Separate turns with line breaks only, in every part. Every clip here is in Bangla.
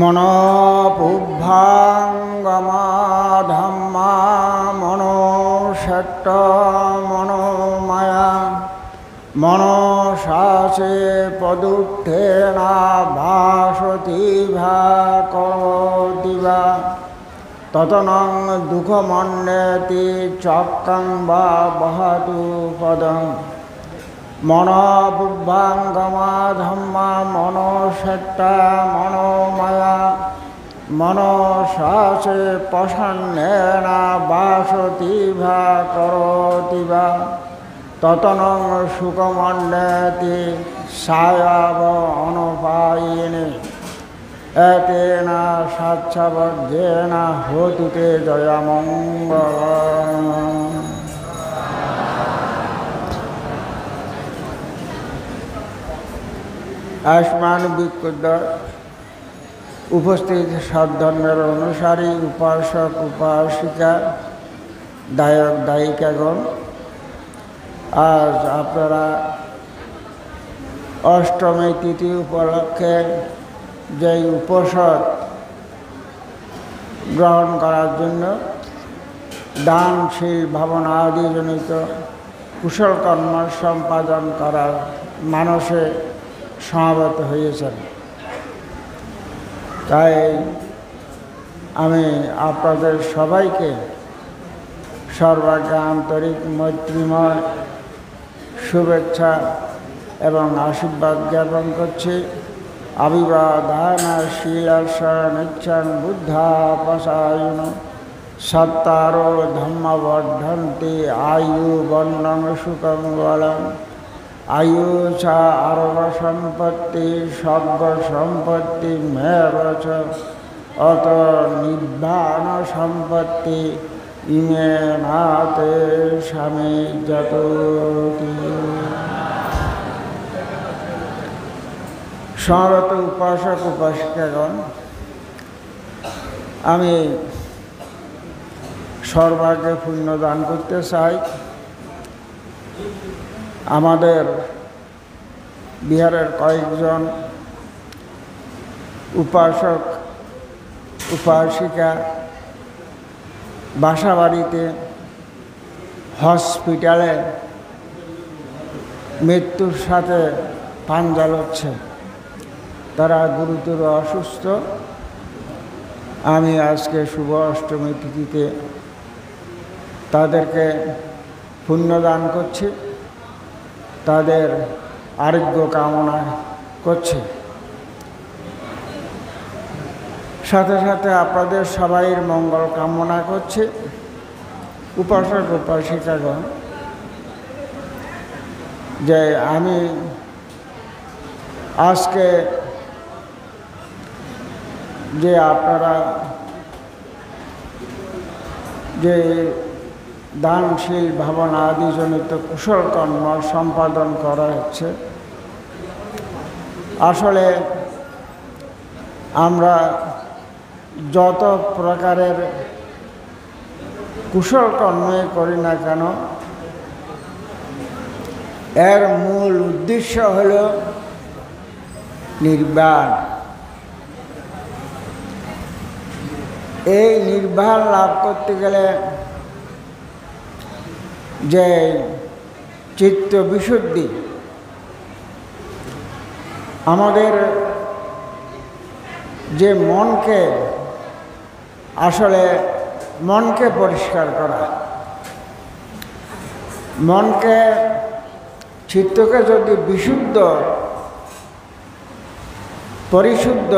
মনোপুব্ভাঙ্গমা ধাম্মা মনোষট্ট মনোমায়া মনসাচে পদুত্থেনা ভাসতি ভা করোতি বা ততনং দুঃখমন্যেতি চক্রং বা বহতু পদং মনোপুব্ভাঙ্গমা ধাম্মা মনোষট্টা মনোমায়া মনসাচে প্রসন্নেনা বাসতি ভা করোতি বা ততনং সুখমন্যেতি সায়াব অনুপায়িনে এতেন সাচ্ছাবদ্ধেন হোতু তে জয়মঙ্গলম। আয়ুষ্মান বিক্ষুব্ধ উপস্থিত সদ্ধর্মের অনুসারী উপাসক উপাসিকা দায়ক দায়িকাগণ, আজ আপনারা অষ্টমী তিথি উপলক্ষে যে উপসদ গ্রহণ করার জন্য দানশীল ভাবনা আদিজনিত কুশল কর্ম সম্পাদন করার মানসে সমাবেত হয়েছেন। তাই আমি আপনাদের সবাইকে সর্বাগ্রে আন্তরিক মৈত্রীময় শুভেচ্ছা এবং আশীর্বাদ জ্ঞাপন করছি। অভিবাদন শীলশনিচ্ছন বুদ্ধা পসায়ুন সত্তারো ধম্মবর্ধন্তি আয়ু বর্ণং সুখং বলম আয়ু চ আরোগ্য সম্পত্তি স্বর্গ সম্পত্তি মেব চ অত নির্বাণ সম্পত্তি ইমে নাতে স্বামী যততি। সমবেত উপাসক উপাসিকাগণ, আমি সর্বাগ্রে পুণ্য দান করতে চাই। আমাদের বিহারের কয়েকজন উপাসক উপাসিকা বাসাবাড়িতে হসপিটালে মৃত্যুর সাথে পাঞ্জা লড়ছে। তারা গুরুতর অসুস্থ। আমি আজকে শুভ অষ্টমী তিথিতে তাদেরকে পুণ্যদান করছি, তাদের আরোগ্য কামনা করছি। সাথে সাথে আপনাদের সবাইয়ের মঙ্গল কামনা করছি। উপাসক উপাসিকাগণ, যে আমি আজকে যে আপনারা যে দানশীল ভাবনা আদিজনিত কুশল কর্ম সম্পাদন করা হচ্ছে, আসলে আমরা যত প্রকারের কুশল কর্মই করি না কেন, এর মূল উদ্দেশ্য হল নির্বাণ। এই নির্বাণ লাভ করতে গেলে যে চিত্ত বিশুদ্ধি, আমাদের যে মনকে আসলে মনকে পরিষ্কার করা, মনকে চিত্তকে যদি বিশুদ্ধ পরিশুদ্ধ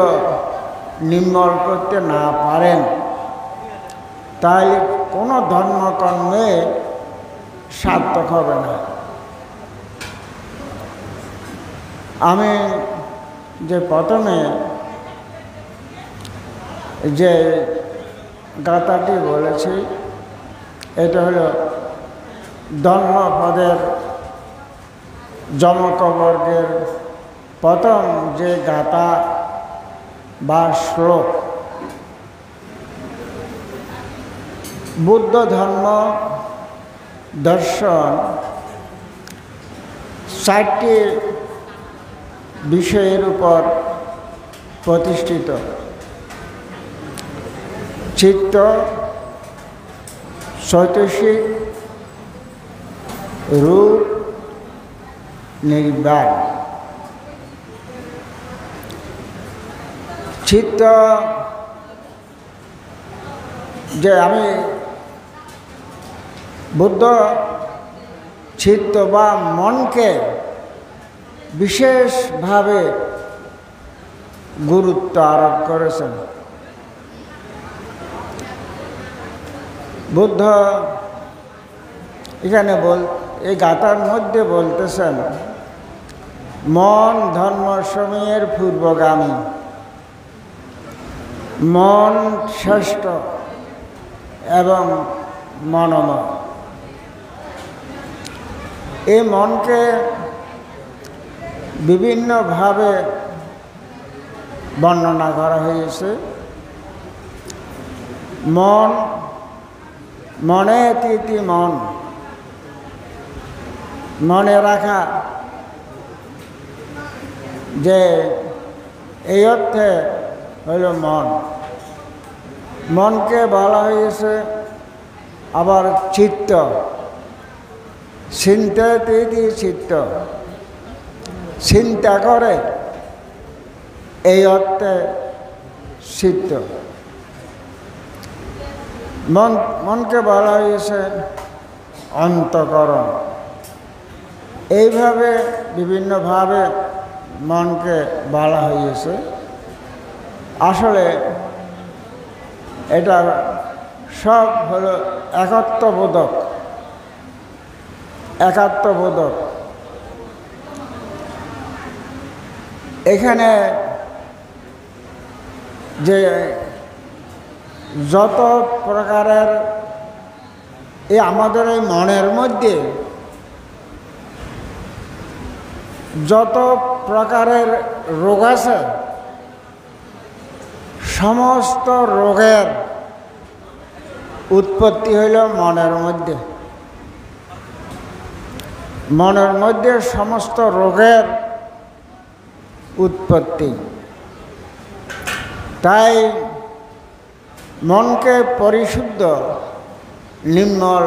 নির্মল করতে না পারেন, তাহলে কোনো ধর্মকর্মে সার্থক হবে না। আমি যে প্রথমে যে গাথাটি বলেছি, এটা হলো ধর্মপদের যমকবর্গের প্রথম যে গাথা বা শ্লোক। বুদ্ধ ধর্ম দর্শন 4টি বিষয়ের উপর প্রতিষ্ঠিত। চিত্ত, চৈতসিক, রূপ, নির্বাণ। চিত্ত যে আমি বুদ্ধ চিত্ত বা মনকে বিশেষভাবে গুরুত্ব আরোপ করেছেন। বুদ্ধ এখানে এই গাথার মধ্যে বলতেছেন, মন ধর্মসমূহের পূর্বগামী, মন শ্রেষ্ঠ এবং মনময়। এই মনকে বিভিন্নভাবে বর্ণনা করা হয়েছে। মন, মনে তিতি মন, মনে রাখা, যে এই অর্থে হইল মন। মনকে বলা হয়েছে আবার চিত্ত, চিন্তা তিতি চিত্ত, চিন্তা করে, এই অর্থে চিত্ত। মনকে বলা হয়েছে অন্তঃকরণ। এইভাবে বিভিন্নভাবে মনকে বলা হয়েছে। আসলে এটা সব হলো একাত্মবোধক। এখানে যে যত প্রকারের আমাদের এই মনের মধ্যে যত প্রকারের রোগ আছে, সমস্ত রোগের উৎপত্তি হইল মনের মধ্যে। মনের মধ্যে সমস্ত রোগের উৎপত্তি। তাই মনকে পরিশুদ্ধ, নির্মল,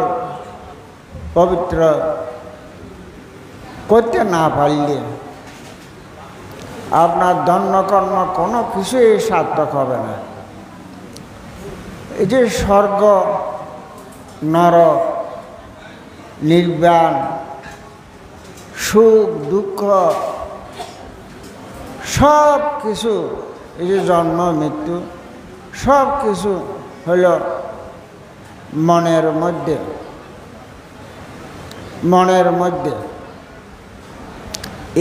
পবিত্র করতে না পারলে আপনার ধর্মকর্ম কোনো কিছুই সার্থক হবে না। এই যে স্বর্গ, নরক, নির্বাণ, সুখ দুঃখ, সব কিছু, এই যে জন্ম মৃত্যু, সব কিছু হইল মনের মধ্যে।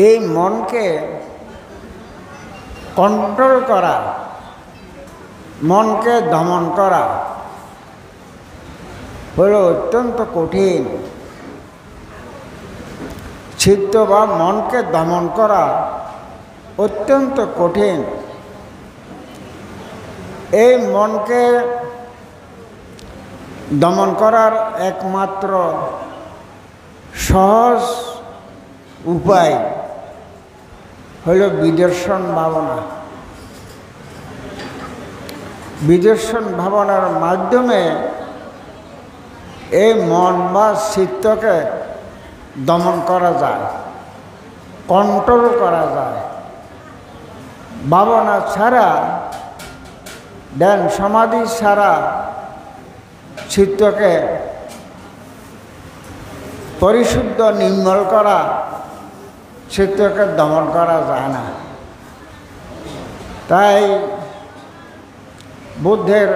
এই মনকে কন্ট্রোল করা, মনকে দমন করা হল অত্যন্ত কঠিন। চিত্ত বা মনকে দমন করা অত্যন্ত কঠিন। এই মনকে দমন করার একমাত্র সহজ উপায় হল বিদর্শন ভাবনা। বিদর্শন ভাবনার মাধ্যমে এই মন বা চিত্তকে দমন করা যায়, কন্ট্রোল করা যায়। ভাবনা ছাড়া, ধ্যান সমাধি ছাড়া চিত্তকে পরিশুদ্ধ, নির্মল করা, চিত্তকে দমন করা যায় না। তাই বুদ্ধের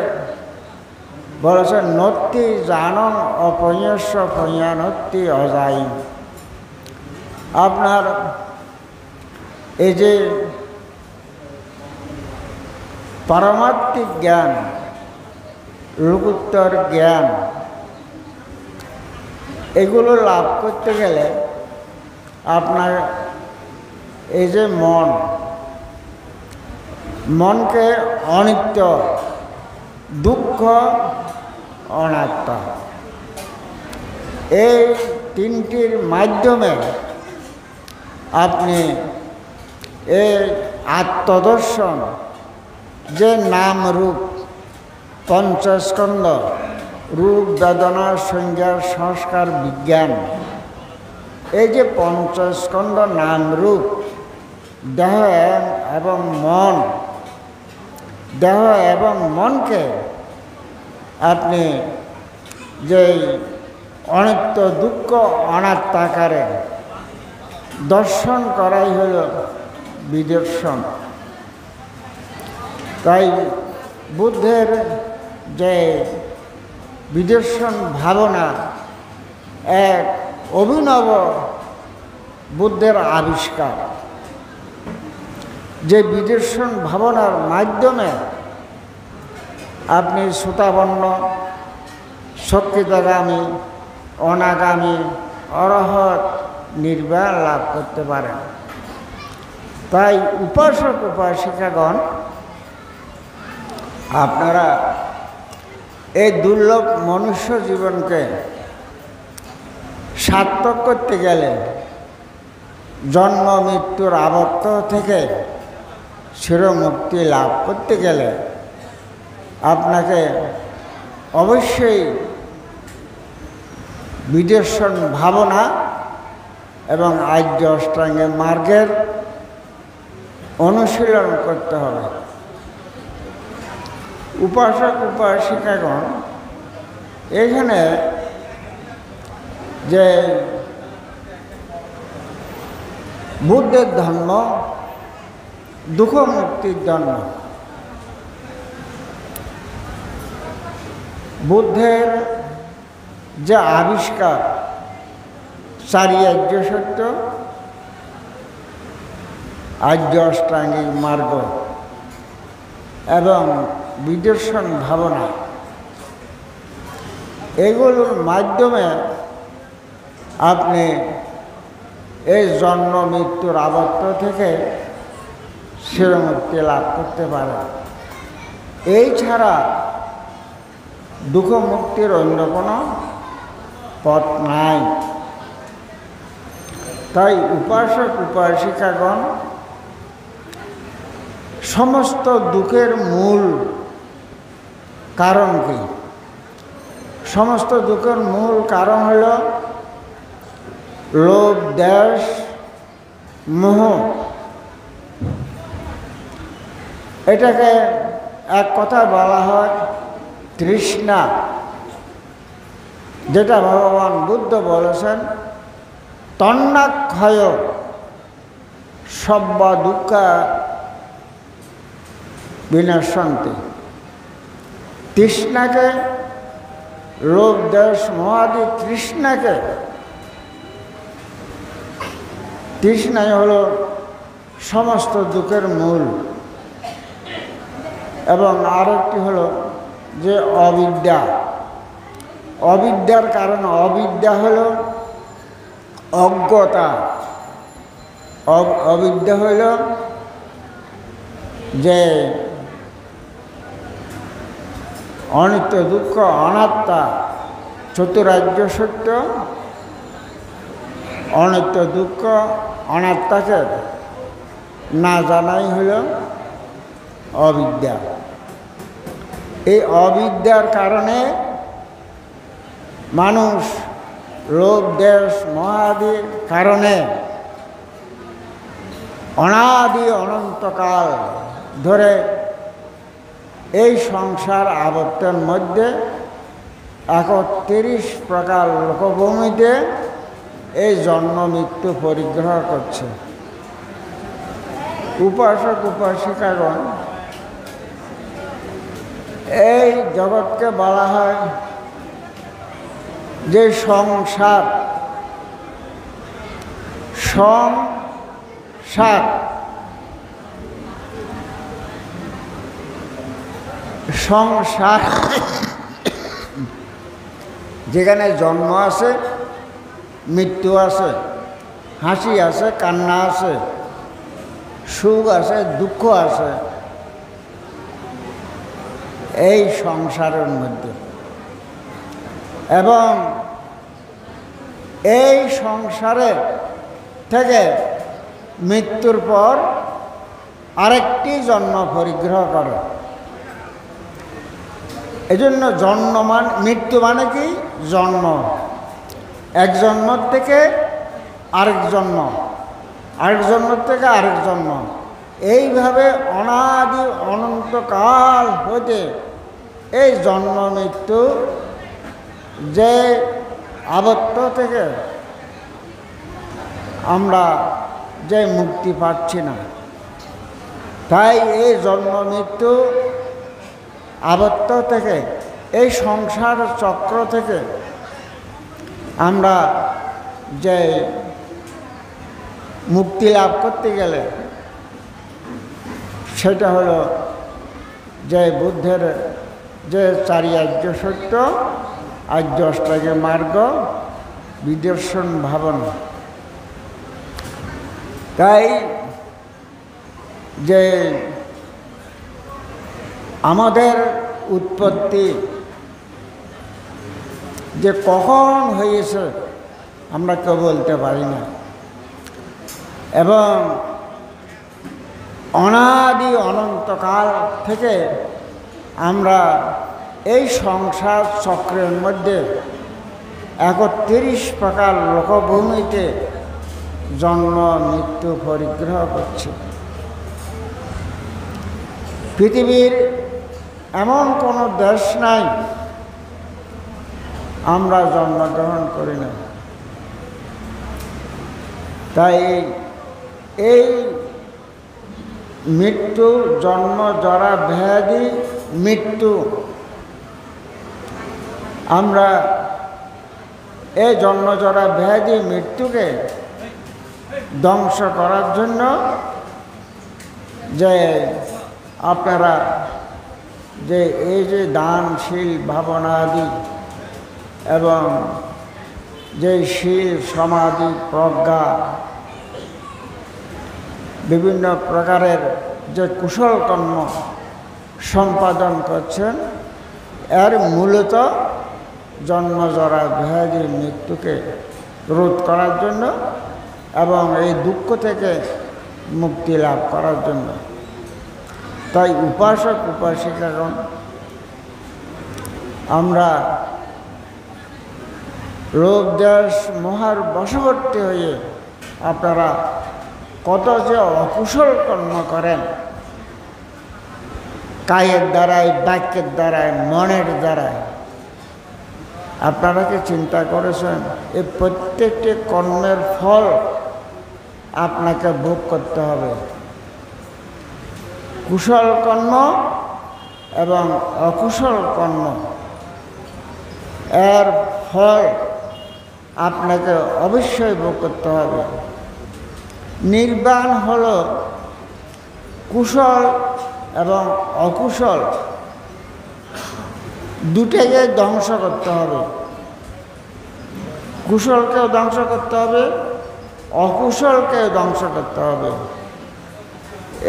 বলেছেন, নত্তি জানন অপয়স্য পয়ানত্তি অজাইম। আপনার এই যে পারমাত্মিক জ্ঞান, লোকোত্তর জ্ঞান, এগুলো লাভ করতে গেলে আপনার এই যে মনকে অনিত্য, দুঃখ, অনাত্মা, এই তিনটির মাধ্যমে আপনি এই আত্মদর্শন, যে নাম রূপ, পঞ্চস্কন্ধ, রূপ বেদনা সংজ্ঞা সংস্কার বিজ্ঞান, এই যে পঞ্চস্কন্ধ নাম রূপ, দেহ এবং মন, দেহ এবং মনকে আপনি যে অনিত্য দুঃখ অনাত্মাকারে দর্শন করাই হল বিদর্শন। তাই বুদ্ধের যে বিদর্শন ভাবনা এক অভিনব বুদ্ধের আবিষ্কার, যে বিদর্শন ভাবনার মাধ্যমে আপনি শ্রোতাবর্ণ, সক্ষিতগামী, অনাগামী, অরহত, নির্বাণ লাভ করতে পারেন। তাই উপাসক উপাসিকাগণ, আপনারা এই দুর্লভ মনুষ্য জীবনকে সার্থক করতে গেলে, জন্ম মৃত্যুর আবর্ত থেকে চিরমুক্তি লাভ করতে গেলে আপনাকে অবশ্যই বিদর্শন ভাবনা এবং আর্য অষ্টাঙ্গের মার্গের অনুশীলন করতে হবে। উপাসক উপাসিকাগণ, এখানে যে বুদ্ধের ধর্ম দুঃখ মুক্তির জন্য, বুদ্ধের যে আবিষ্কার চারি আর্য সত্য, আর্য অষ্টাঙ্গিক মার্গ এবং বিদর্শন ভাবনা, এগুলোর মাধ্যমে আপনি এই জন্ম মৃত্যুর আবর্ত থেকে চিরমুক্তি লাভ করতে পারেন। এই ছাড়া দুঃখ মুক্তির অন্য কোনো পথ নাই। তাই উপাসক উপাসিকাগণ, সমস্ত দুঃখের মূল কারণ কি? সমস্ত দুঃখের মূল কারণ হল লোভ, দ্বেষ, মোহ। এটাকে এক কথা বলা হয় তৃষ্ণা, যেটা ভগবান বুদ্ধ বলেছেন তন্নাক্ষয় সব্বা দুঃখা বিনশ্যন্তি। তৃষ্ণাকে, লোভ দেশ মোহাদি তৃষ্ণাকে, তৃষ্ণাই হল সমস্ত দুঃখের মূল। এবং আরেকটি হল যে অবিদ্যা। অবিদ্যার কারণ, অবিদ্যা হল অজ্ঞতা। অবিদ্যা হইল যে অনিত্য দুঃখ অনাত্মা চতুরার্য সত্য, অনিত্য দুঃখ অনাত্মাকে না জানাই হইল অবিদ্যা। এই অবিদ্যার কারণে মানুষ লোভ দেশ মোহাদির কারণে অনাদি অনন্তকাল ধরে এই সংসার আবর্তের মধ্যে 31 প্রকার লোকভূমিতে এই জন্ম মৃত্যু পরিগ্রহ করছে। উপাসক উপাসিকাগণ, এই জগৎকে বলা হয় যে সংসার। সংসার সংসার যেখানে জন্ম আছে, মৃত্যু আছে, হাসি আছে, কান্না আছে, সুখ আছে, দুঃখ আছে, এই সংসারের মধ্যে। এবং এই সংসারে থেকে মৃত্যুর পর আরেকটি জন্ম পরিগ্রহ করে। এজন্য মৃত্যু মানে কি? জন্ম। এক জন্ম থেকে আরেক জন্ম, আরেক জন্ম থেকে আরেক জন্ম, এইভাবে অনাদি অনন্তকাল হতে এই জন্ম মৃত্যু যে আবদ্ধ থেকে আমরা যে মুক্তি পাচ্ছি না, তাই এই জন্ম মৃত্যু আবদ্ধ থেকে, এই সংসার চক্র থেকে আমরা যে মুক্তি লাভ করতে গেলে সেটা হলো যে বুদ্ধের যে চারি আর্য সত্য, আর্য অষ্টাঙ্গ মার্গ, বিদর্শন ভাবনা। তাই যে আমাদের উৎপত্তি যে কখন হয়েছে আমরা কেউ বলতে পারি না, এবং অনাদি অনন্তকাল থেকে আমরা এই সংসার চক্রের মধ্যে 31 প্রকার লোকভূমিতে জন্ম মৃত্যু পরিগ্রহ করছি। পৃথিবীর এমন কোনো দেশ নাই আমরা জন্মগ্রহণ করি না। তাই এই মৃত্যু, জন্ম জরা ব্যাধি মৃত্যু, আমরা এই জন্ম জরা ব্যাধি মৃত্যুকে ধ্বংস করার জন্য যে আপনারা যে এই যে দানশীল ভাবনা আদি এবং যে শীল সমাধি প্রজ্ঞা বিভিন্ন প্রকারের যে কুশল কর্ম সম্পাদন করছেন, এর মূলত জন্মজরা ব্যাধি মৃত্যুকে রোধ করার জন্য এবং এই দুঃখ থেকে মুক্তি লাভ করার জন্য। তাই উপাসক উপাসিকাগণ আমরা লোভ দেশ মোহার বশবর্তী হয়ে আপনারা কত যে অকুশল কর্ম করেন, কায়ের দ্বারায়, বাক্যের দ্বারায়, মনের দ্বারায়। আপনারা কি চিন্তা করেছেন এই প্রত্যেকটি কর্মের ফল আপনাকে ভোগ করতে হবে? কুশল কর্ম এবং অকুশল কর্ম, এর ফল আপনাকে অবশ্যই ভোগ করতে হবে। নির্বাণ হলো কুশল এবং অকুশল দুটোকে ধ্বংস করতে হবে। কুশলকেও ধ্বংস করতে হবে, অকুশলকেও ধ্বংস করতে হবে।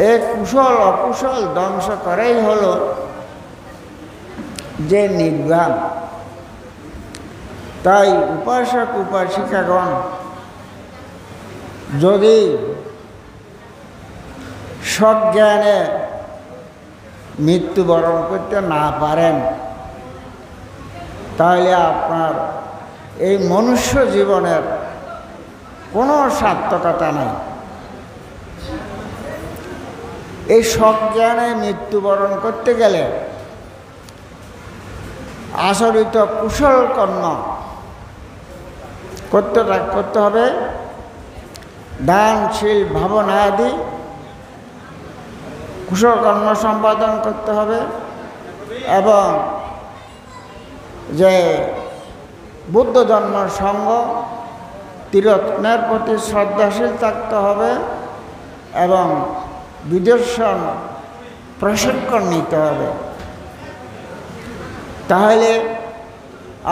এই কুশল অকুশল ধ্বংস করাই হলো যে নির্বাণ। তাই উপাসক উপাসিকাগণ যদি সজ্ঞানে মৃত্যুবরণ করতে না পারেন, তাহলে আপনার এই মনুষ্য জীবনের কোনো সার্থকতা নাই। এই সজ্ঞানে মৃত্যুবরণ করতে গেলে আচরিত কুশল কর্ম করতে হবে, দানশীল ভাবনা আদি কুশল কর্ম সম্পাদন করতে হবে, এবং যে বুদ্ধ ধর্ম সঙ্গ ত্রিরত্নের প্রতি শ্রদ্ধাশীল থাকতে হবে, এবং বিদর্শন প্রশিক্ষণ নিতে হবে। তাহলে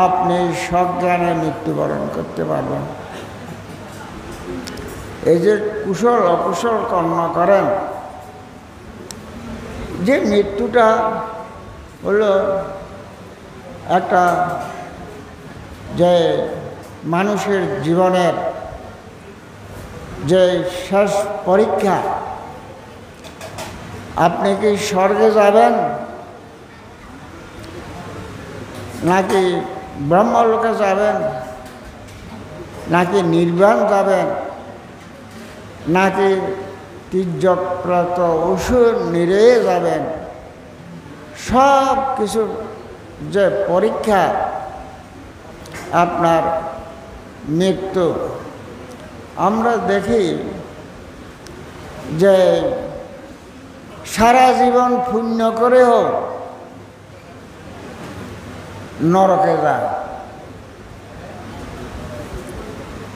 আপনি সজ্ঞানে মৃত্যুবরণ করতে পারবেন। এই যে কুশল অকুশল কর্ম করেন, যে মৃত্যুটা হলো একটা যে মানুষের জীবনের যে শেষ পরীক্ষা। আপনি কি স্বর্গে যাবেন নাকি ব্রহ্মলোকে যাবেন, নাকি নির্বাণ যাবেন, নাকি তির্যকপ্রাপ্ত অসুর নিরেয়ে যাবেন, সব কিছু যে পরীক্ষা আপনার মৃত্যু। আমরা দেখি যে সারা জীবন পুণ্য করেও নরকে যায়,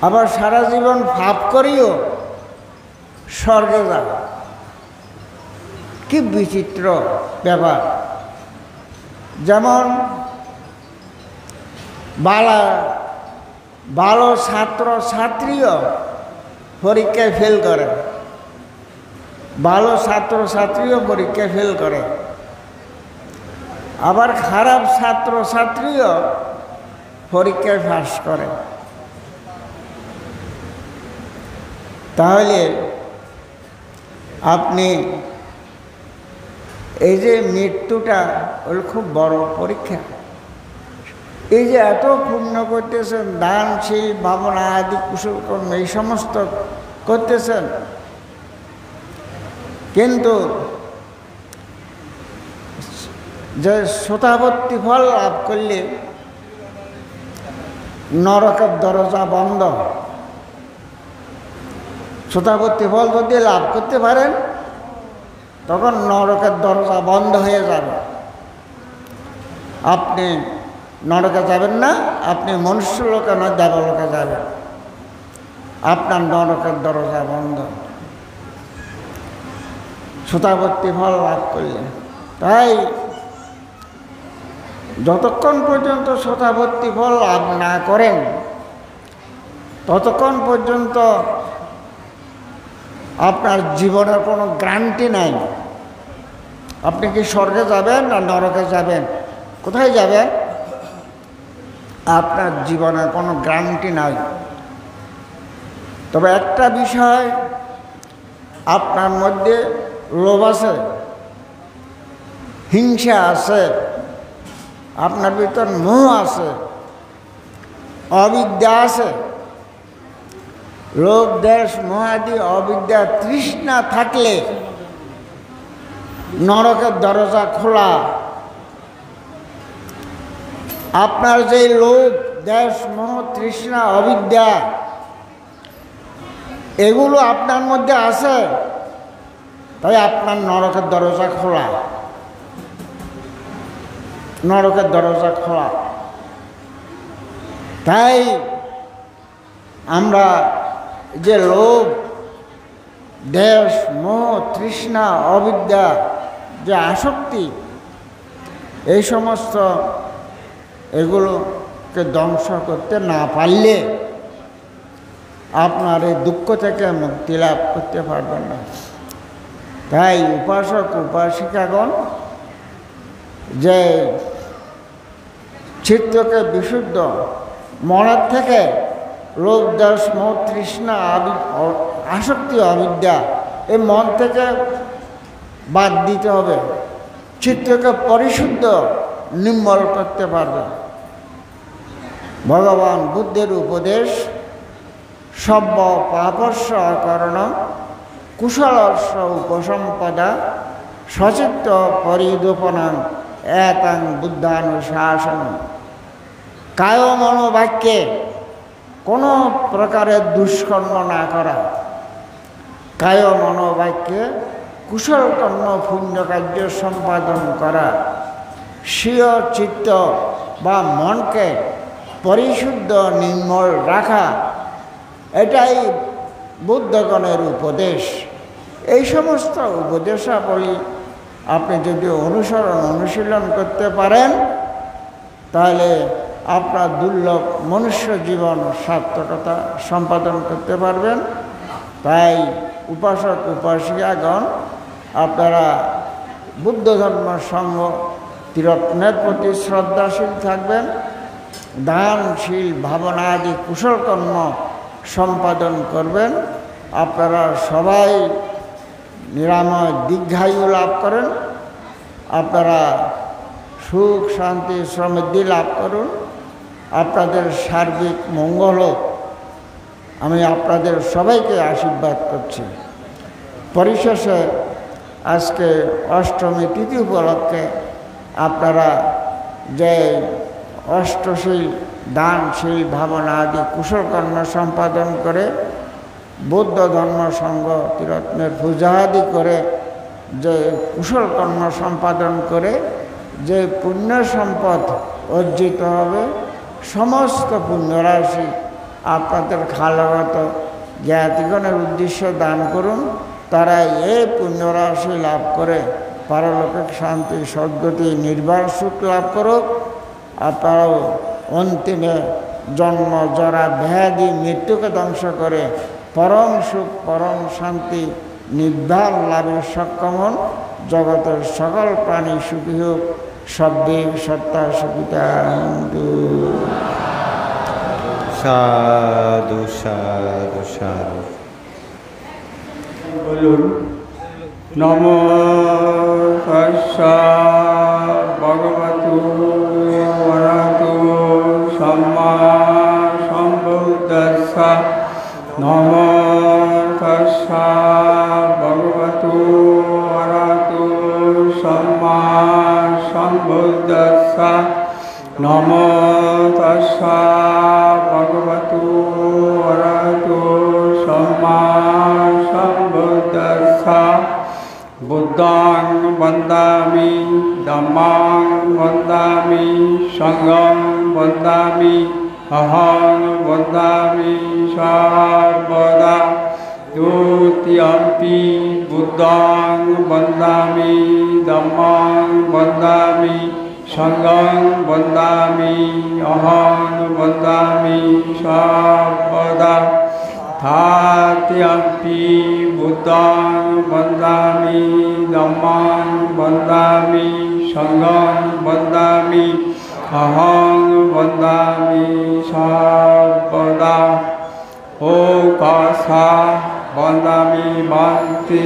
আবার সারা জীবন পাপ করেও স্বর্গে যায়। কি বিচিত্র ব্যাপার! যেমন ভালো ছাত্র ছাত্রীও পরীক্ষায় ফেল করে, ভালো ছাত্র ছাত্রীও পরীক্ষায় ফেল করে, আবার খারাপ ছাত্র ছাত্রীও পরীক্ষায় পাস করে। তাহলে আপনি এই যে মৃত্যুটা হল খুব বড় পরীক্ষা। এই যে এত পুণ্য করতেছেন, দানশীল ভাবনা আদি কুশল কর্ম এই সমস্ত করতেছেন, কিন্তু যে শতাবর্তী ফল লাভ করলে নরকের দরজা বন্ধ। শতাবর্তী ফল যদি লাভ করতে পারেন তখন নরকের দরজা বন্ধ হয়ে যাবে, আপনি নরকে যাবেন না, আপনি মনুষ্যলোকে নয় দেবলোকে যাবেন, আপনার নরকের দরজা বন্ধ শতাবর্তী ফল লাভ করলে। তাই যতক্ষণ পর্যন্ত শতাবর্তী ফল লাভ না করেন ততক্ষণ পর্যন্ত আপনার জীবনের কোনো গ্যারান্টি নাই। আপনি কি স্বর্গে যাবেন না নরকে যাবেন, কোথায় যাবেন, আপনার জীবনের কোনো গ্যারান্টি নাই। তবে একটা বিষয়, আপনার মধ্যে লোভ আছে, হিংসা আছে, আপনার ভিতর মোহ আছে, অবিদ্যা আছে। লোভ দেশ মোহাদি অবিদ্যা তৃষ্ণা থাকলে নরকের দরজা খোলা। আপনার যে লোভ দেশ মোহ তৃষ্ণা অবিদ্যা এগুলো আপনার মধ্যে আছে, তাই আপনার নরকের দরজা খোলা, নরকের দরজা খোলা। তাই আমরা যে লোভ দেশ মোহ তৃষ্ণা অবিদ্যা যে আসক্তি এই সমস্ত এগুলোকে ধ্বংস করতে না পারলে আপনার এই দুঃখ থেকে মুক্তি লাভ করতে পারবেন না। তাই উপাসক উপাসিকাগণ যে চিত্তকে বিশুদ্ধ মনের থেকে লোভ দেশ মোহ তৃষ্ণা আসক্তি অবিদ্যা এই মন থেকে বাদ দিতে হবে, চিত্তকে পরিশুদ্ধ নির্মল করতে পারবে। ভগবান বুদ্ধের উপদেশ সব্য পাপস্য অকরণ কুশলস্য উপসম্পদা সচিত্ত পরিদোপনাং এতাং বুদ্ধানুশাসন। কায় মনোবাক্যে কোনো প্রকারের দুষ্কর্ম না করা, কায় মনোবাক্যে কুশল কর্ম পুণ্য কার্য সম্পাদন করা, স্বীয় চিত্ত বা মনকে পরিশুদ্ধ নির্মল রাখা, এটাই বুদ্ধগণের উপদেশ। এই সমস্ত উপদেশাবলী আপনি যদি অনুশীলন করতে পারেন তাহলে আপনার দুর্লভ মনুষ্য জীবন সার্থকতা সম্পাদন করতে পারবেন। তাই উপাসক উপাসিকাগণ আপনারা বুদ্ধ ধর্ম সঙ্গ ত্রিরত্নের প্রতি শ্রদ্ধাশীল থাকবেন, দানশীল ভাবনা আদি কুশল কর্ম সম্পাদন করবেন। আপনারা সবাই নিরাময় দীর্ঘায়ু লাভ করেন, আপনারা সুখ শান্তি সমৃদ্ধি লাভ করুন। আপনাদের সার্বিক মঙ্গল হোক, আমি আপনাদের সবাইকে আশীর্বাদ করছি। পরিশেষে আজকে অষ্টমী তিথি উপলক্ষে আপনারা যে অষ্টশীল দানশীল ভাবনা আদি কুশলকর্ম সম্পাদন করে বৌদ্ধ ধর্ম সংঘ ত্রিরত্নের পূজা আদি করে যে কুশলকর্ম সম্পাদন করে যে পুণ্য সম্পদ অর্জিত হবে, সমস্ত পুণ্যরাশি আপনাদের খালগত জ্ঞাতিগণের উদ্দেশ্যে দান করুন। তারা এই পুণ্যরাশি লাভ করে পারলৌকিক শান্তি সদ্গতি নির্বাণ সুখ লাভ করুক। আপনারাও অন্তিমে জন্ম জরা ব্যাধি মৃত্যুকে ধ্বংস করে পরম সুখ পরম শান্তি নির্বাণ লাভে সক্ষম হন। জগতের সকল প্রাণী সুখী হোক। সব্যে সত্তা সুখিতা হন্তু।
সাধু সাধু সাধু।
বলুন নমো তস্যা ভগবতু অরহতো সম্মা সম্বুদ্ধস্যা। নমো তস্যা ভগবতু অরহতো সম্মা সম্বুদ্ধস্যা। নমো তস্যা ভগবতু অরহতো সম্মা সম্বুদ্ধস্যা। বুদ্ধং বন্দামি ধম্মং বন্দামি সংঘং বন্দামি অহং বন্দামি সর্বদা। দ্বিতীয়ম্পি বুদ্ধং বন্দামি ধম্মং বন্দামি সংঘং বন্দামি অহং বন্দামি সর্বদা। তৃতীয়ম্পি বুদ্ধং বন্দামি ধম্মং বন্দামি সংঘং বন্দামি অহং বন্দামি সর্বদা। ওকাশা বন্দামি বন্তি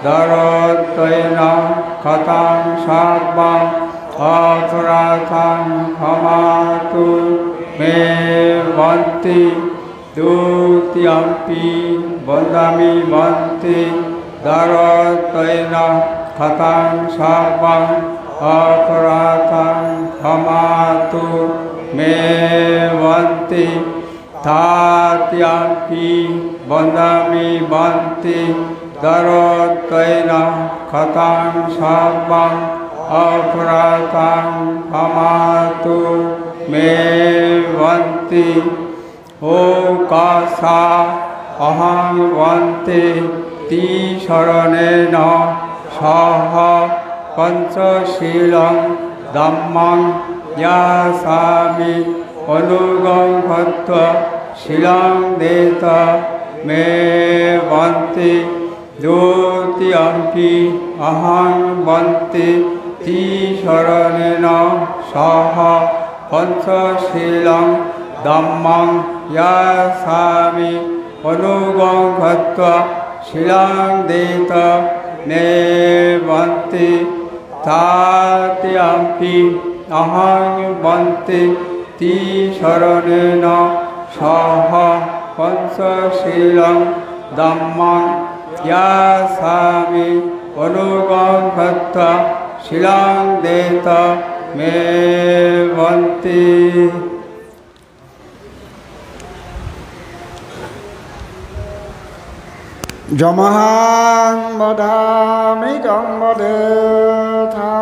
দরত্বেন কথং সর্বং অপরাধং ক্ষমাতু মে বন্তি। দ্বিতীয়ম্পি বন্দামি বন্তি দরত্বেন কথং সর্বং অপরাধং ক্ষমাতু মে বন্তি। তৃতীয়ম্পি বন্দামি বন্তি দরত্বেন কথং সর্বং অপরাধং ক্ষমাতু মে বন্তি। ওকাশা অহং বন্তে তিশরণেন সহ পঞ্চশীলং ধম্মং ইয়াসামি অনুগং হত্বা শিলং দেত মে বন্তি। দ্বিতীয়ম্পি অহং বন্তে তিশরণেন সহ পঞ্চশীলং ধম্মং ইয়াসামি অনুগং হত্বা শিলং দেত মে বন্তি। তৃতীয়ম্পি অহং বন্তে তিশরণেন সহ পঞ্চশীলং ধম্মং ইয়াসামি অনুগং হত্বা শিলং দেত মে বন্তি।
যমহাং বদামি জম্বদেথা।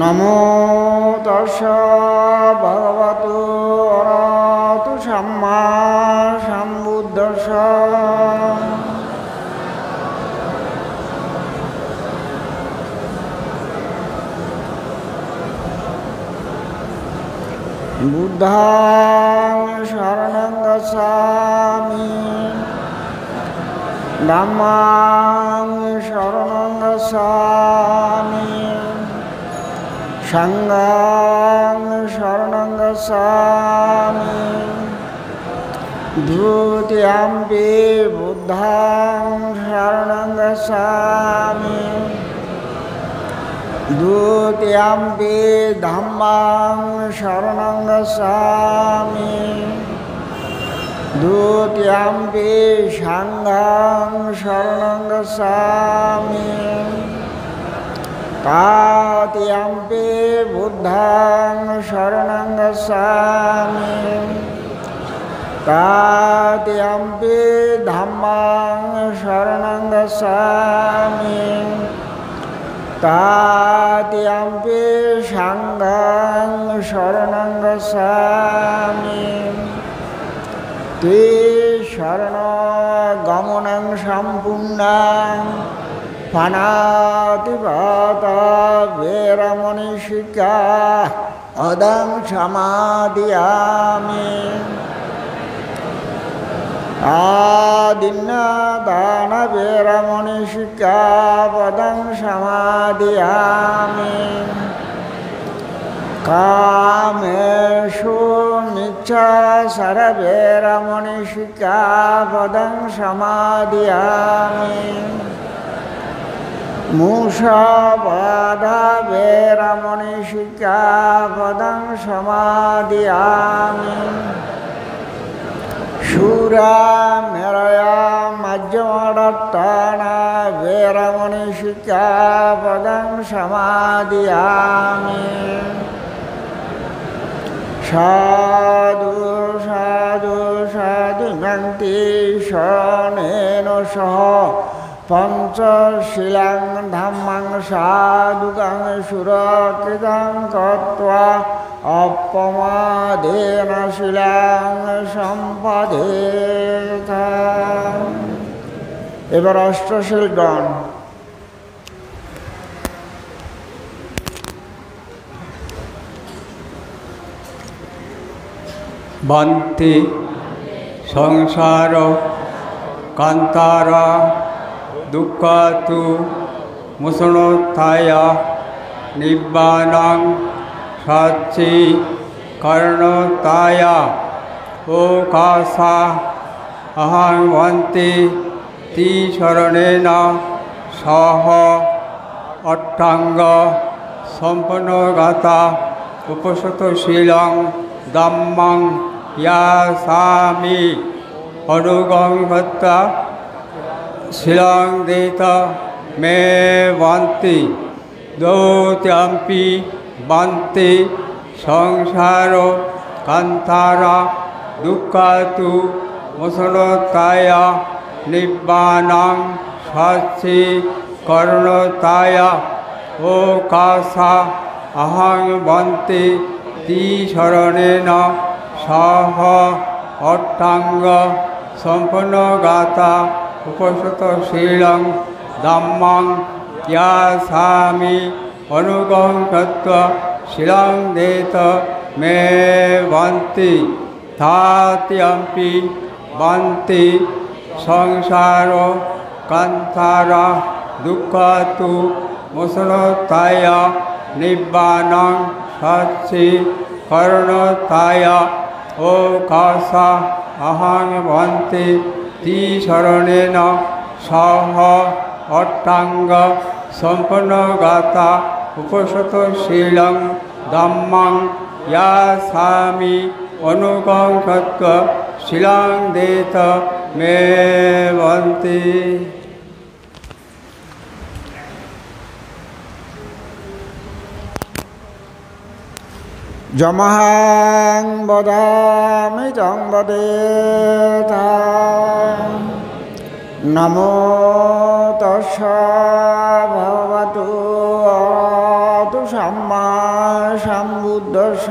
নমো তস্যা ভগবতু অরহতো সম্মা সম্বুদ্ধস্যা। বুদ্ধং শরণং গচ্ছামি ধম্মং শরণং গচ্ছামি সংঘং শরণং গচ্ছামি। দ্বিতীয়ম্পি বুদ্ধং শরণং গচ্ছামি द्वितीयम्पि धम्मं शरणं गच्छामि द्वितीयम्पि संघं शरणं गच्छामि तृतीयम्पि बुद्धं शरणं गच्छामि तृतीयम्पि धम्मं शरणं गच्छामि तृतीयम्पि संघं शरणं गच्छामि ते शरणगमनं सम्पूर्णं पाणातिपाता वैरमणिशिक्षा अदं समादयामि आदिन्नदान वैरमणिशिक्षा पदं समादयामि कामेषु मिच्छासर वैरमणिशिक्षा पदं समादयामि मूषावादा वैरमणिशिक्षा पदं समादयामि शूरा मेरया मज्जमदत्ताना वैरमणिशिक्षा पदं समादयामि साधु साधु साधु मन्ति शरणेन सह पंचशीलं धम्मं साधुकं सुरक्षितं कृत्वा अपमादेन शीलं सम्पदेत। এবার অষ্টশীলগণ
বন্তি সংসার কান্তারা দুঃখাতু মুসনোত্থায় নিব্বাণং সাচি কর্ণতায় ওকাশা অহং বন্তি তি শরণেন সহ অট্টাঙ্গ সম্পন্নগাতা উপসতশীলং ধম্মং ইয়াসামি অনুগং ভত্তা শিলং দেত মে বন্তি দ্বিতীয়ম্পি বন্তি সংসার কান্তারা দুঃখাতু মুসনোত্থায় নিব্বাণং সাচি কর্ণতায় ওকাশা অহং বন্তি তি শরণেন সহ অট্টাঙ্গ সম্পন্নগাতা উপসতশীলং ধম্মং ইয়াসামি অনুগং তত্ত্বা শিলং দেত মে বন্তি তৃতীয়ম্পি বন্তি সংসার কান্তারা দুঃখাতু মুসনোত্থায় নিব্বাণং সাচি কর্ণতায় ওকাশা অহং বন্তি তি শরণেন সহ অট্টাঙ্গ সম্পন্নগাতা উপসতশীলং ধম্মং ইয়াসামি অনুগং তত্ত্বা শিলং দেত মে বন্তি।
যমহাং বদামি তং বদেতা নমো তস্য ভগবতু অরহতু সম্মা সম্বুদ্ধস্য।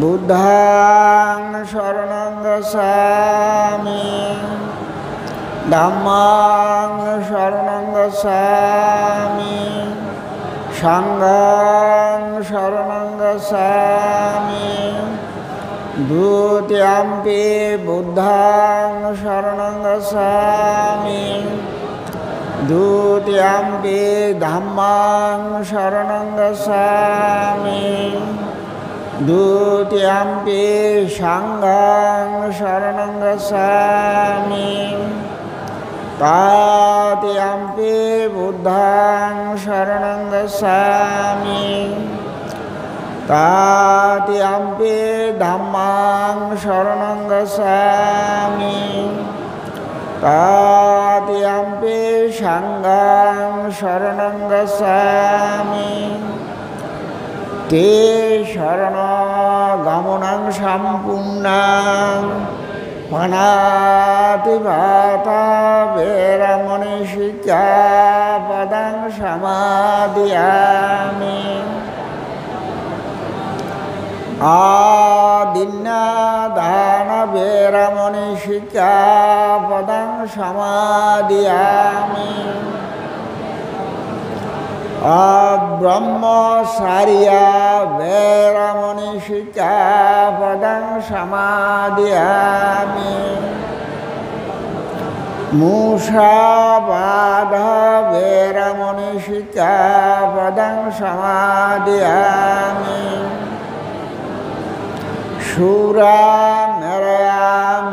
বুদ্ধাং শরণং গচ্ছামি ধম্মাং শরণং গচ্ছামি সংঘং শরণং গচ্ছামি দ্বিতীয়ম্পি বুদ্ধং শরণং গচ্ছামি द्वितीयम्पि धम्मं शरणं गच्छामि द्वितीयम्पि सङ्घं शरणं गच्छामि तृतीयम्पि बुद्धं शरणं गच्छामि तृतीयम्पि धम्मं शरणं गच्छामि तृतीयम्पि सङ्घं शरणं गच्छामि ते शरणगमनं सम्पूर्णं पाणातिपाता वेरमणि सिक्खापदं समादयामि आदिन्नादान वेरमणि सिक्खापदं समादयामि ब्रह्मचर्या वेरमणि सिक्खापदं समादयामि मूषावाद वेरमणि सिक्खापदं समादयामि शूरा मेरया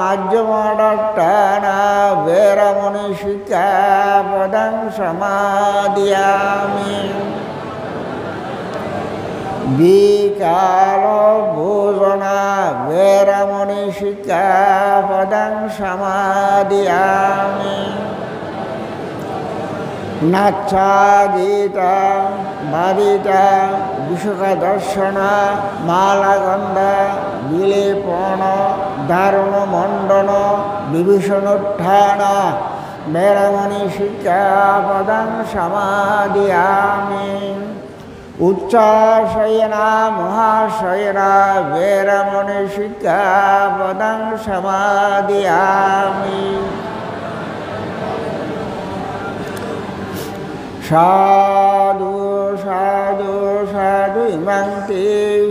मज्जमोडट्टाना वेरमणि सिक्खापदं समादयामि विकाल भोजना वेरमणि सिक्खापदं समादयामि नाच्चादिता बादिता विशुखदर्शन मालागंध विलेपन दारुण मंडन विभीषणोत्थान वेरमणि सिक्खापदं समादयामि उच्चाशयना महाशयना वेरमणि सिक्खापदं समादयामि साधु साधु साधु इमं ते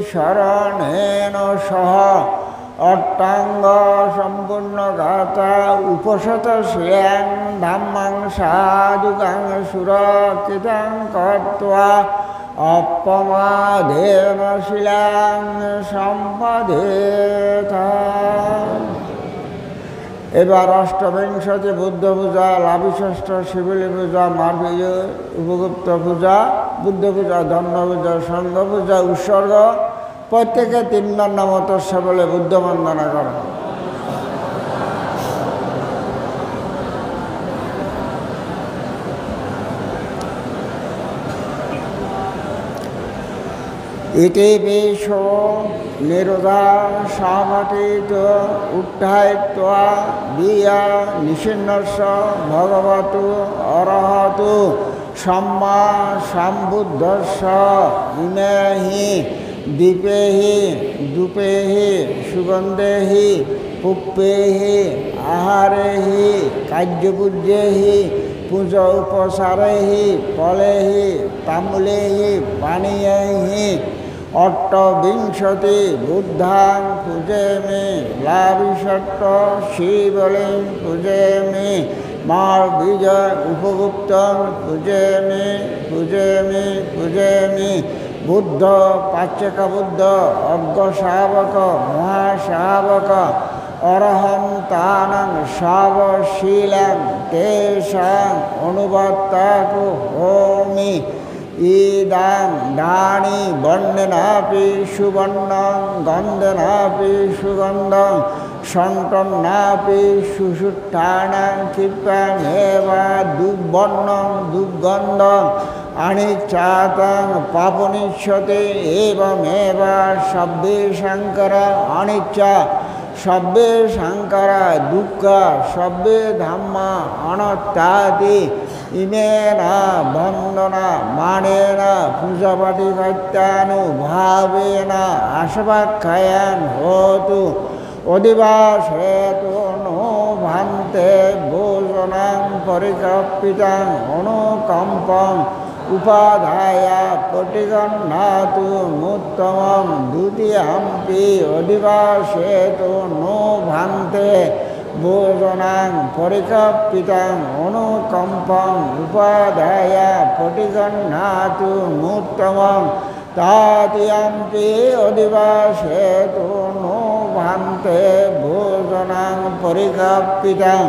शरणेन सह अट्टांग सम्पूर्ण गाथा उपसत श्रेयं धम्मं साधुकं सुरक्षितं कृत्वा अपमादेन शिलां सम्पदेत। এবার অষ্টবিংশতি বুদ্ধ পূজা, লাভিষষ্ঠ শিবলী পূজা, মাঘ পূজা, উপগুপ্ত পূজা, বুদ্ধ পূজা, ধর্ম পূজা, সংঘ পূজা, উৎসর্গ, প্রত্যেকে 3 বার নমঃ বলে বুদ্ধ বন্দনা করে। इति वेशो निरुधा सामतीत उत्थायित्वा विया निशिन्नस्य भगवतु अरहतु सम्मा सम्बुद्धस्य इमेहि दीपेहि धूपेहि सुगन्धेहि पुष्पेहि आहारेहि कार्यपूज्येहि पूजा उपचारेहि फलेहि ताम्बूलेहि पानीयैहि अष्टविंशति बुद्धां पूजयामि लाभिषट्ट शिवलिं पूजयामि मार्गविजय उपगुप्तं पूजयामि पूजयामि पूजयामि बुद्ध पाचक बुद्ध अग्रशावक महाशावक अरहन्तानं शावशीलं तेषां अनुवर्तको होमि ईदां दानि वर्णनापि सुवर्णं गन्धनापि सुगन्धं सन्तन्नापि सुषुष्टानां कृपयामेव दुर्वर्णं दुर्गन्धं अनिच्चातं पापनिष्यते एवमेव सब्बे शङ्कर अनिच्चा सब्बे शङ्कर दुःख सब्बे धम्मा अनत्ताति इमेन बन्दना मानेन पूजापाठिकत्यानुभावेन आशवाख्यान् होतु अधिवासेतु नो भान्ते भोजनं परिकल्पितं अनुकम्पम् उपाधाय प्रतिगृह्णातु उत्तमं द्वितीयम्पि अधिवासेतु नो भान्ते भोजनं परिकल्पितं अनुकम्पम् उपाधाय प्रतिगृह्णातु उत्तमं তাতিয়াম্পি অধিবাসেতু নো ভান্তে ভোজনাং পরিকাপ্পিতাং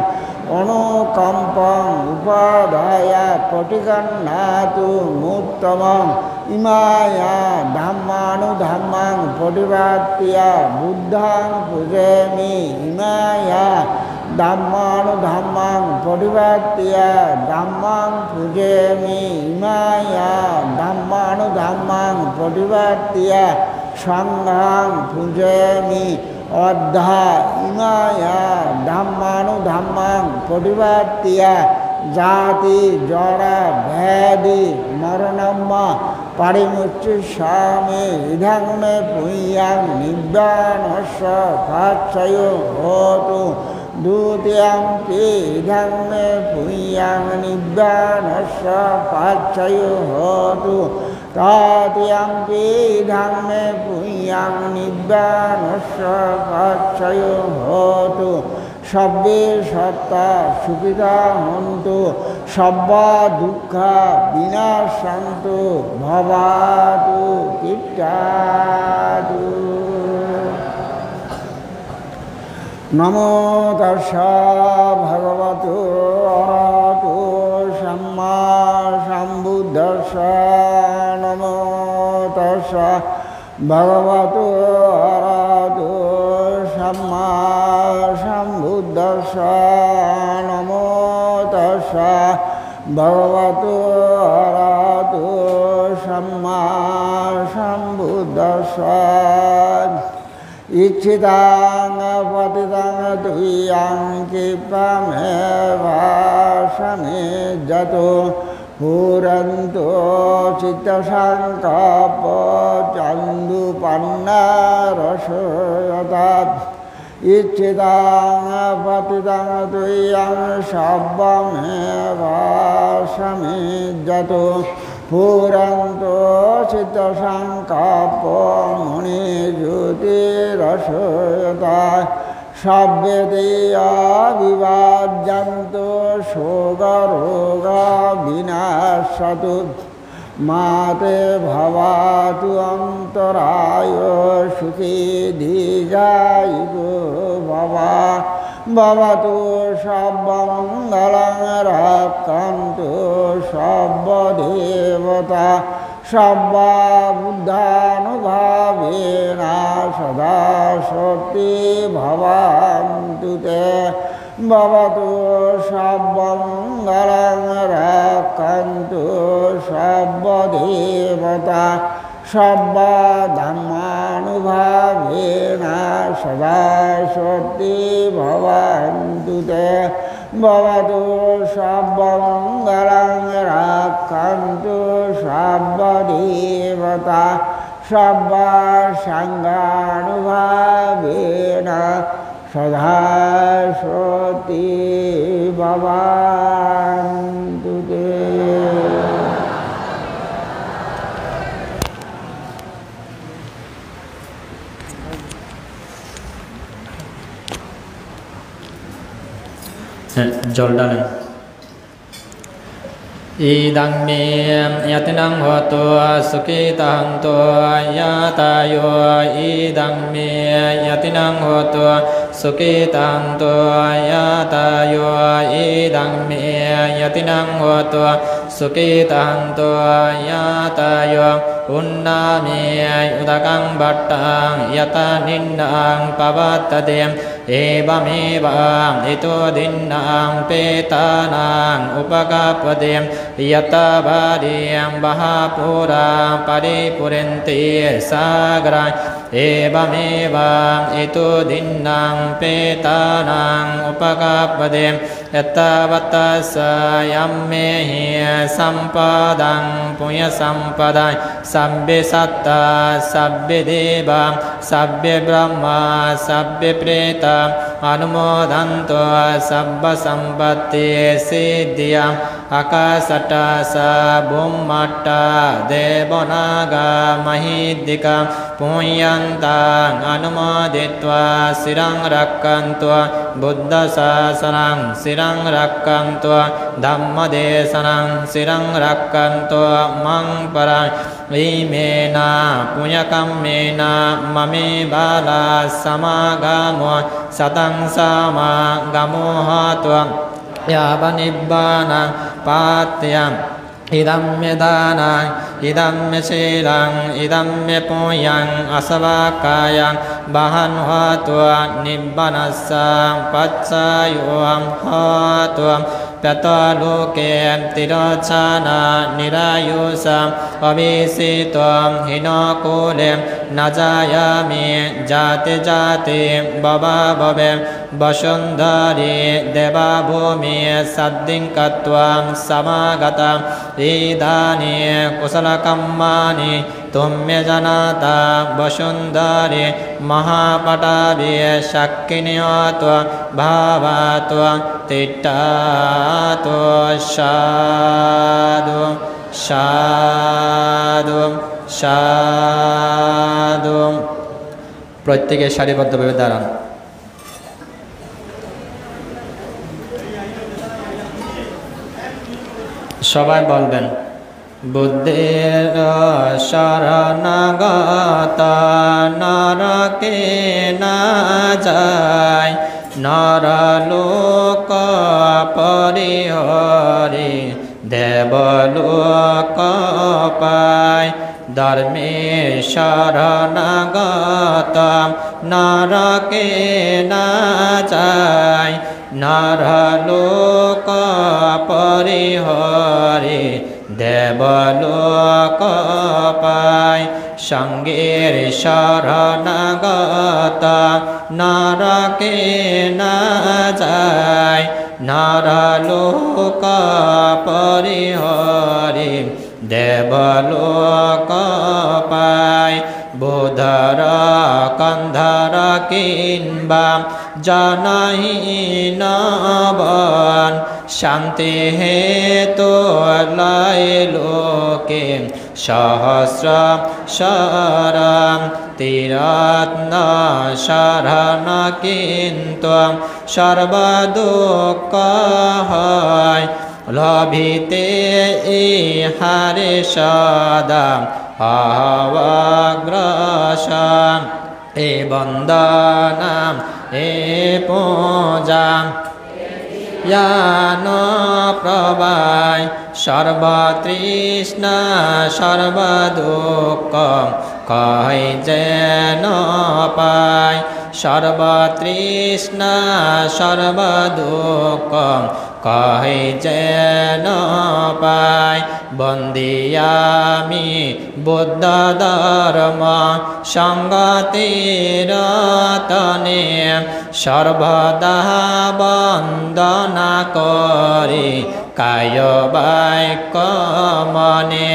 অনুকম্পং উপাদায়া পটিকান্নাতু মুত্তমং ইমায়া ধাম্মানুধাম্মাং পরিবাত্তিয়া বুদ্ধাং পূজেমি ইমায়া ধাম্মানুধাম্মাং পরিবাত্তিয়া ধাম্মাং পূজেমি ইমায়া ধাম্মানুধাম্মাং পরিবাত্তিয়া সংঘাং পূজেমি অদ্ধা ইমায়া ধাম্মানুধাম্মাং পরিবাত্তিয়া জাতি জরা ভেদি মরণম্মা পারিমুচ্চিষ্যামি ইদং মে পুণ্যাং নিব্বানস্য পাচ্ছয় হোতু দ্বিতীয়াম্পি ইদং মে পুণ্যাং নিব্বানস্য পাচ্ছয় হোতু তৃতীয়াম্পি ইদং মে পুণ্যাং নিব্বানস্য পাচ্ছয় হোতু সব্বে সত্তা সুখিতা হন্তু সব্বা দুঃখা বিনাশান্তু ভবাতু কিট্টাতু। নমো তস্যা ভগবতো অরহতো সম্মা সম্বুদ্ধস্যা। নমো তস্যা ভগবতো অরহতো সম্মা সম্বুদ্ধস্যা। নমো তস্যা ভগবতো অরহতো সম্মা সম্বুদ্ধস্যা। ইচ্ছিতাং পতিতাং তুইয়াং কৃপামেবাসমে যতো পুরন্তু চিত্তসংকল্প চন্দুপন্নারসয়তাৎ। ইচ্ছিতাং পতিতাং তুইয়াং সব্যমেবাসমে যতো পুরন্তু চিত্তসংকল্প মুনিজ্যোতিরসয়তাৎ। সব্যেতেয়া বিভাজ্যন্তু শোকরোগা বিনাশতু মাতে ভবাতু অন্তরায় সুখী ধীজায়িতো ভবা। ভবতু সর্বমঙ্গলং রক্ষন্তু সর্বদেবতা সব্বা বুদ্ধানুভাবেন সদা শক্তি ভবন্তু তে। ভবতু সর্বমঙ্গলং রক্ষন্তু সর্বদেবতা সব্বা ধর্মানুভাবেন সদা শক্তি ভবন্তু তে। ভবতু সর্বমঙ্গলং রক্ষন্তু সর্বদেবতা সব্বা সংঘানুভাবেন সদা শক্তি ভবন্তু তে।
জল ডালেন। ইদং মে যতিনং হতো সুখিতান্তো ইয়াতায়ো। ইদং মে যতিনং হতো সুখিতান্তো ইয়াতায়ো। ইদং মে যতিনং হতো সুখিতান্তো ইয়াতায়ো। উন্নামে উদকং ভট্টং যতা নিন্নাং পবত্ততে। एवमेवं इतो दिन्नां पेतानां उपकापदे यथा भार्यं बहापुरा परिपुरन्ति सागरा। एवमेवं इतो दिन्नां पेतानां उपकापदे यथा वत्सयं मेहि सम्पदं पुण्यसम्पदा। सभ्य सत्ता सभ्य देवा सभ्य ब्रह्मा सभ्य प्रेता अनुमोदन्तो सब्ब सम्पत्ति सिद्धिया। आकाशट्टा स बुम्मट्टा देवनागा महिद्दिका पुण्यन्तां अनुमोदित्वा शिरं रक्षन्तु बुद्धशासनं शिरं रक्षन्तु धम्मदेशनं शिरं रक्षन्तु मं परं। विमेना पुण्यकम्मेना ममे बाला समागमो सतं समागमो हत्वा यावनिब्बानं पात्यम् इदं मे दानं इदं मे शीलं इदं मे पुण्यं असवाकायं वहन् हत्वा निब्बनस्स पच्चयों हत्वा प्यतलोके तिरच्छना निरायुषम् अविसितं हिनकुले न जायामि जाति जाति भवे वसुन्धरी देवभूमि सद्दिं कत्वं समागतम् इदानीं कुशलकर्माणि तुम्य जनता वसुन्धरी महापटाभि शक्किन्यत्व भावत्व तिट्टात्व साधु साधु साधु प्रत्येके सारिबद्धভাবে দাঁড়ান। সবাই বলবেন বুদ্ধের শরণাগত নরকে না যায় নরলোক পরিহরি দেবলোক পায় ধর্মের শরণাগত নরকে না যায় নরলোক পরিহরি দেবলোক পায় সঙ্গের শরণাগত নরকে না যায় নরলোক পরিহরি দেবলোক পায় বোধর কন্ধর কিংবা জনহীন বন শান্তি হেতু লয় লোকে সহস্র শরণ তিরত্ন শরণ কিন্তু সর্বদুঃখ হয় লভিতে ইহারে সদা অবগ্রসন এ বন্দনাম এ পূজা ইয়ান প্রবায় সর্বতৃষ্ণা সর্বদুঃখ কয় যেন পায় সর্বতৃষ্ণা সর্বদুঃখ কয় যেন পায় বন্দিয়ামি বুদ্ধ ধর্ম সঙ্গতির তনে সর্বদা বন্দনা করি কায় বাক্য মনে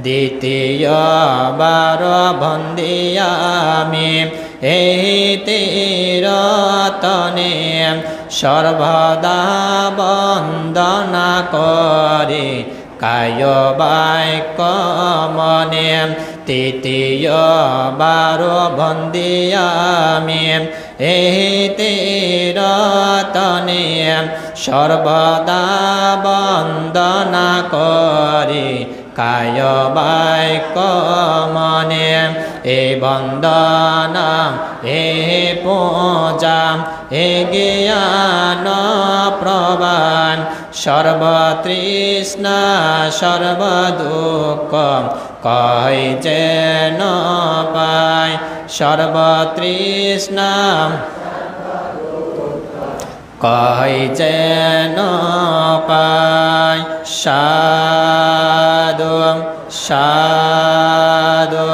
দ্বিতীয় বার বন্দিয়ামি এই তীরতনে সর্বদা বন্দনা করি কায় বাক্য মনে তৃতীয় বার বন্দিয়ামি এই তীরতনে সর্বদা বন্দনা করি কায় বাক্য মনে এ বন্দনা এ পূজা এ জ্ঞান প্রবান সর্বতৃষ্ণা সর্বদুঃখ কয় যেন পায় সর্বতৃষ্ণা কয় যেন পায় সাধু সাধু